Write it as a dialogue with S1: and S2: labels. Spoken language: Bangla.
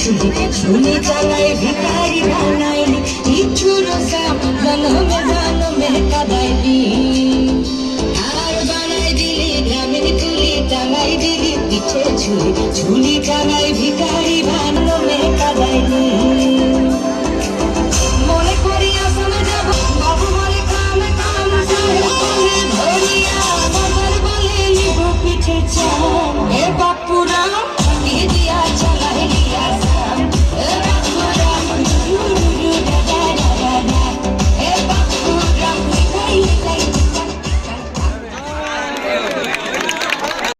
S1: झूली चालाई भिखारी बनाइली इच्छुरो साम जन्मे जन्मे कादाइली আর বানাই দিলি গ্রামের তুলি টাঙাই দিলি পিছে ঝুলি ঝুলি টাঙাই ভিখারি বান্নমে কাদাইলি মনে করি আসামে যাব বাবু বলে কামে কাম সাহেব বলে ধরিয়া বাজার বলে নিব পিছে চা